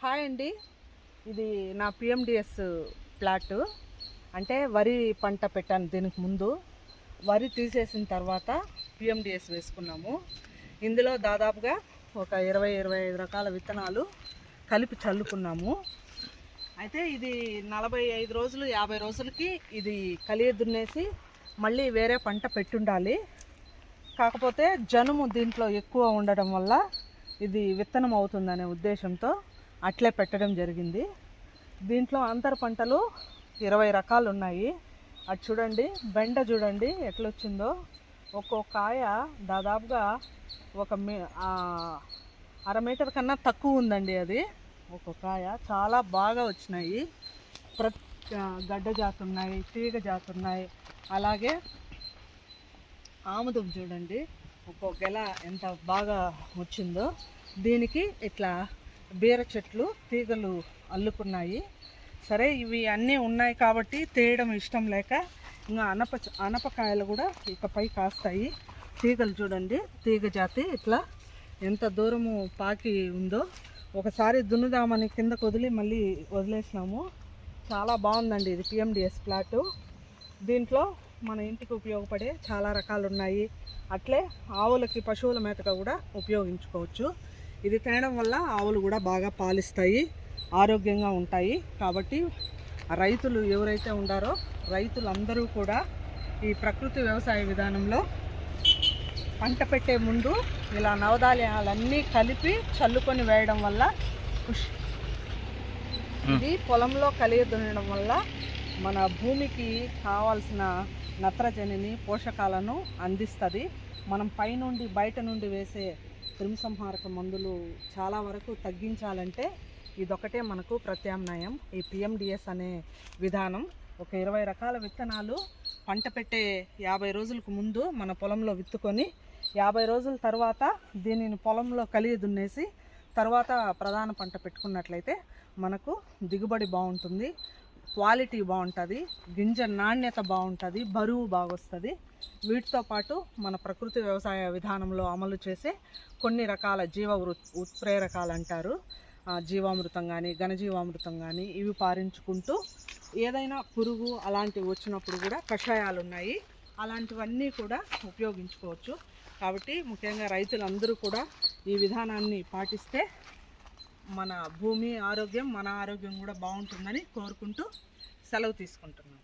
Hi అండి, ఇది నా పిఎండిఎస్ ప్లాట్. అంటే వరి పంట పెట్టాను. దీనికి ముందు వరి తీసేసిన తర్వాత పిఎండిఎస్ వేసుకున్నాము. ఇందులో దాదాపుగా ఒక 20-25 రకాల విత్తనాలు కలిపి చల్లుకున్నాము. అయితే ఇది 45 రోజులు 50 రోజులకి ఇది కలియ దున్నేసి మళ్ళీ వేరే పంట పెట్టుండాలి. కాకపోతే జనుము దీంట్లో ఎక్కువ ఉండడం వల్ల ఇది విత్తనం అవుతుందనే ఉద్దేశంతో అట్లే పెట్టడం జరిగింది. దీంట్లో అంతర పంటలు 20 రకాలు ఉన్నాయి. అటు చూడండి, బెండ చూడండి ఎట్లొచ్చిందో. ఒక్కో కాయ దాదాపుగా ఒక అర మీటర్ కన్నా తక్కువ ఉందండి. అది ఒక్కో కాయ చాలా బాగా వచ్చినాయి. గడ్డ జాతి ఉన్నాయి, తీగ జాతి ఉన్నాయి. అలాగే ఆముదం చూడండి, ఒక్కో గెల ఎంత బాగా వచ్చిందో. దీనికి ఇట్లా బీర చెట్లు తీగలు అల్లుకున్నాయి. సరే, ఇవి అన్నీ ఉన్నాయి కాబట్టి తేయడం ఇష్టం లేక ఇంకా అనపకాయలు కూడా ఇకపై కాస్తాయి. తీగలు చూడండి, తీగ జాతి ఇట్లా ఎంత దూరము పాకి ఉందో. ఒకసారి దున్నుదామని కిందకు వదిలి మళ్ళీ వదిలేసినాము. చాలా బాగుందండి ఇది పిఎండిఎస్ ప్లాటు. దీంట్లో మన ఇంటికి ఉపయోగపడే చాలా రకాలు ఉన్నాయి. అట్లే ఆవులకి పశువుల మేతగా కూడా ఉపయోగించుకోవచ్చు. ఇది తినడం వల్ల ఆవులు కూడా బాగా పాలిస్తాయి, ఆరోగ్యంగా ఉంటాయి. కాబట్టి రైతులు ఎవరైతే ఉండారో రైతులందరూ కూడా ఈ ప్రకృతి వ్యవసాయ విధానంలో పంట పెట్టే ముందు ఇలా నవధాన్యాలన్నీ కలిపి చల్లుకొని వేయడం వల్ల ఇది పొలంలో కలిగి దున్నడం వల్ల మన భూమికి కావాల్సిన నత్రజనిని, పోషకాలను అందిస్తుంది. మనం పైనుండి బయట నుండి వేసే క్రిమిసంహారక మందులు చాలా వరకు తగ్గించాలంటే ఇదొకటే మనకు ప్రత్యామ్నాయం. ఈ పిఎండిఎస్ అనే విధానం. ఒక 20 రకాల విత్తనాలు పంట పెట్టే 50 రోజులకు ముందు మన పొలంలో విత్తుకొని 50 రోజుల తర్వాత దీనిని పొలంలో కలిగి దున్నేసి తర్వాత ప్రధాన పంట పెట్టుకున్నట్లయితే మనకు దిగుబడి బాగుంటుంది, క్వాలిటీ బాగుంటుంది, గింజ నాణ్యత బాగుంటుంది, బరువు బాగొస్తుంది. వీటితో పాటు మన ప్రకృతి వ్యవసాయ విధానంలో అమలు చేసే కొన్ని రకాల ఉత్ప్రేరకాలు అంటారు, జీవామృతం కానీ ఘనజీవామృతం కానీ, ఇవి పారించుకుంటూ ఏదైనా పురుగు అలాంటివి వచ్చినప్పుడు కూడా కషాయాలు ఉన్నాయి, అలాంటివన్నీ కూడా ఉపయోగించుకోవచ్చు. కాబట్టి ముఖ్యంగా రైతులందరూ కూడా ఈ విధానాన్ని పాటిస్తే మన భూమి ఆరోగ్యం, మన ఆరోగ్యం కూడా బాగుంటుందని కోరుకుంటూ సెలవు తీసుకుంటున్నాను.